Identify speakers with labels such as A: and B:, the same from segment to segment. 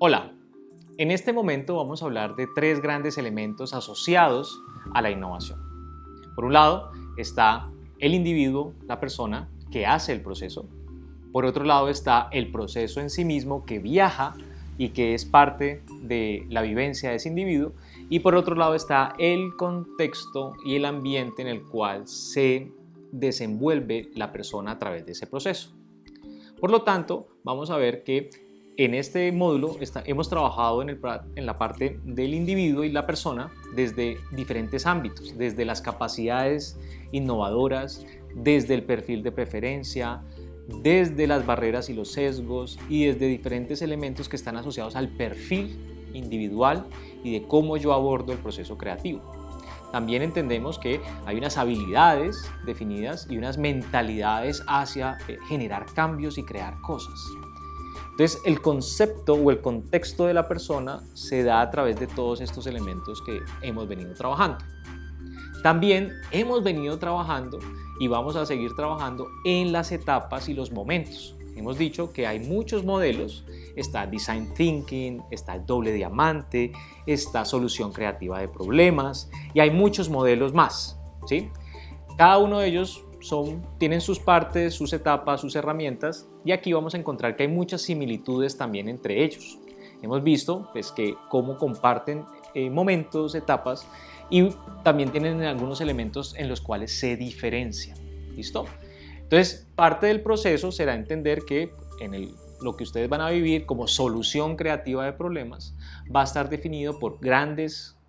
A: Hola, en este momento vamos a hablar de tres grandes elementos asociados a la innovación. Por un lado está el individuo, la persona que hace el proceso. Por otro lado está el proceso en sí mismo que viaja y que es parte de la vivencia de ese individuo. Y por otro lado está el contexto y el ambiente en el cual se desenvuelve la persona a través de ese proceso. Por lo tanto, vamos a ver que en este módulo hemos trabajado en la parte del individuo y la persona desde diferentes ámbitos, desde las capacidades innovadoras, desde el perfil de preferencia, desde las barreras y los sesgos y desde diferentes elementos que están asociados al perfil individual y de cómo yo abordo el proceso creativo. También entendemos que hay unas habilidades definidas y unas mentalidades hacia generar cambios y crear cosas. Entonces, el concepto o el contexto de la persona se da a través de todos estos elementos que hemos venido trabajando. También hemos venido trabajando y vamos a seguir trabajando en las etapas y los momentos. Hemos dicho que hay muchos modelos, está Design Thinking, está el doble diamante, está solución creativa de problemas y hay muchos modelos más, ¿sí? Cada uno de ellos tienen sus partes, sus etapas, sus herramientas y aquí vamos a encontrar que hay muchas similitudes también entre ellos. Hemos visto pues, que cómo comparten momentos, etapas y también tienen algunos elementos en los cuales se diferencian. ¿Listo? Entonces, parte del proceso será entender que lo que ustedes van a vivir como solución creativa de problemas va a estar definido por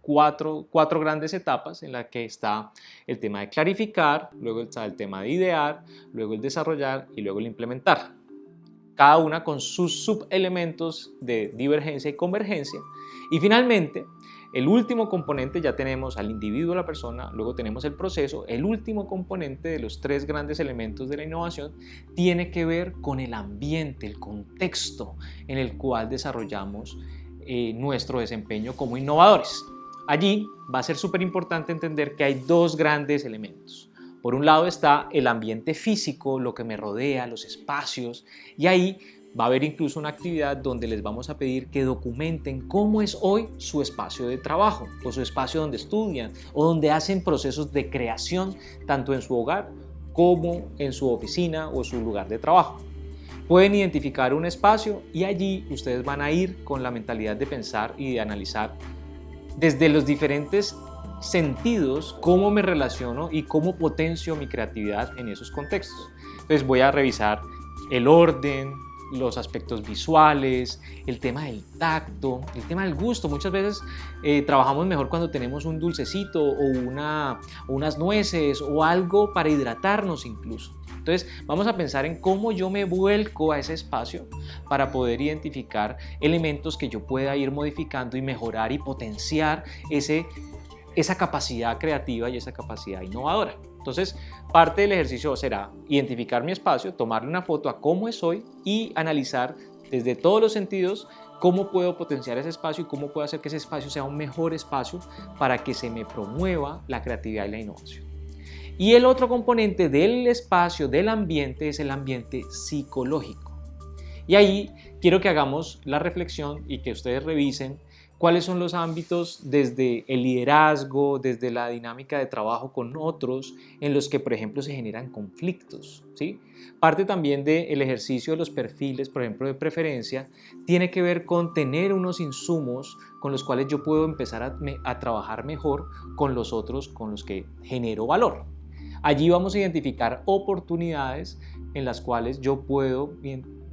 A: cuatro grandes etapas en las que está el tema de clarificar, luego está el tema de idear, luego el desarrollar y luego el implementar. Cada una con sus subelementos de divergencia y convergencia. Y finalmente, el último componente, ya tenemos al individuo, la persona, luego tenemos el proceso. El último componente de los tres grandes elementos de la innovación tiene que ver con el ambiente, el contexto en el cual desarrollamos nuestro desempeño como innovadores. Allí va a ser súper importante entender que hay dos grandes elementos. Por un lado está el ambiente físico, lo que me rodea, los espacios, y ahí va a haber incluso una actividad donde les vamos a pedir que documenten cómo es hoy su espacio de trabajo o su espacio donde estudian o donde hacen procesos de creación tanto en su hogar como en su oficina o su lugar de trabajo. Pueden identificar un espacio y allí ustedes van a ir con la mentalidad de pensar y de analizar desde los diferentes sentidos cómo me relaciono y cómo potencio mi creatividad en esos contextos. Entonces voy a revisar el orden, los aspectos visuales, el tema del tacto, el tema del gusto. Muchas veces trabajamos mejor cuando tenemos un dulcecito o unas nueces o algo para hidratarnos incluso. Entonces vamos a pensar en cómo yo me vuelco a ese espacio para poder identificar elementos que yo pueda ir modificando y mejorar y potenciar esa capacidad creativa y esa capacidad innovadora. Entonces, parte del ejercicio será identificar mi espacio, tomarle una foto a cómo es hoy y analizar desde todos los sentidos cómo puedo potenciar ese espacio y cómo puedo hacer que ese espacio sea un mejor espacio para que se me promueva la creatividad y la innovación. Y el otro componente del espacio, del ambiente, es el ambiente psicológico. Y ahí quiero que hagamos la reflexión y que ustedes revisen cuáles son los ámbitos desde el liderazgo, desde la dinámica de trabajo con otros, en los que, por ejemplo, se generan conflictos, ¿sí? Parte también del ejercicio de los perfiles, por ejemplo, de preferencia, tiene que ver con tener unos insumos con los cuales yo puedo empezar a trabajar mejor con los otros con los que genero valor. Allí vamos a identificar oportunidades en las cuales yo puedo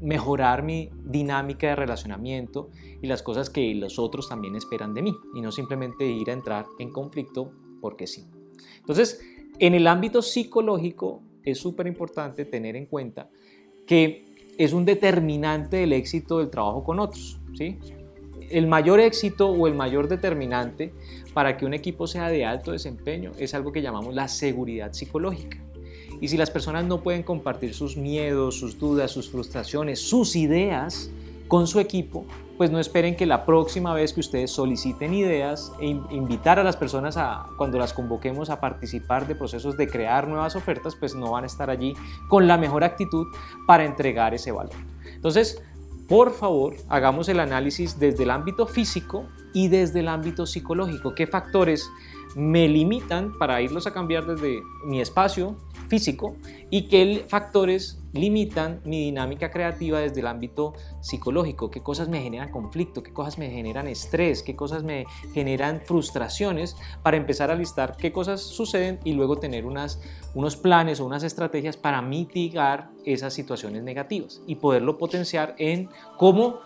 A: mejorar mi dinámica de relacionamiento y las cosas que los otros también esperan de mí y no simplemente ir a entrar en conflicto porque sí. Entonces, en el ámbito psicológico es súper importante tener en cuenta que es un determinante del éxito del trabajo con otros, ¿sí? El mayor éxito o el mayor determinante para que un equipo sea de alto desempeño es algo que llamamos la seguridad psicológica. Y si las personas no pueden compartir sus miedos, sus dudas, sus frustraciones, sus ideas con su equipo, pues no esperen que la próxima vez que ustedes soliciten ideas e invitar a las personas cuando las convoquemos a participar de procesos de crear nuevas ofertas, pues no van a estar allí con la mejor actitud para entregar ese valor. Entonces, por favor, hagamos el análisis desde el ámbito físico y desde el ámbito psicológico. ¿Qué factores me limitan para irlos a cambiar desde mi espacio físico y qué factores limitan mi dinámica creativa desde el ámbito psicológico? ¿Qué cosas me generan conflicto? ¿Qué cosas me generan estrés? ¿Qué cosas me generan frustraciones? Para empezar a listar qué cosas suceden y luego tener unos planes o unas estrategias para mitigar esas situaciones negativas y poderlo potenciar en cómo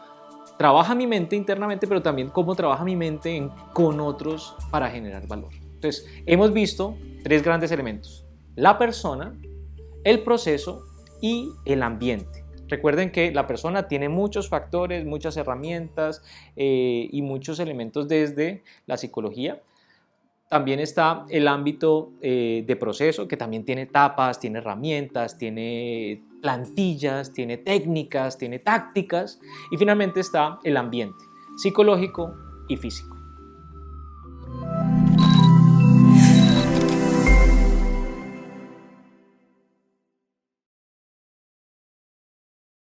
A: trabaja mi mente internamente, pero también cómo trabaja mi mente con otros para generar valor. Entonces, hemos visto 3 grandes elementos: la persona, el proceso y el ambiente. Recuerden que la persona tiene muchos factores, muchas herramientas y muchos elementos desde la psicología. También está el ámbito de proceso, que también tiene etapas, tiene herramientas, tiene plantillas, tiene técnicas, tiene tácticas. Y finalmente está el ambiente psicológico y físico.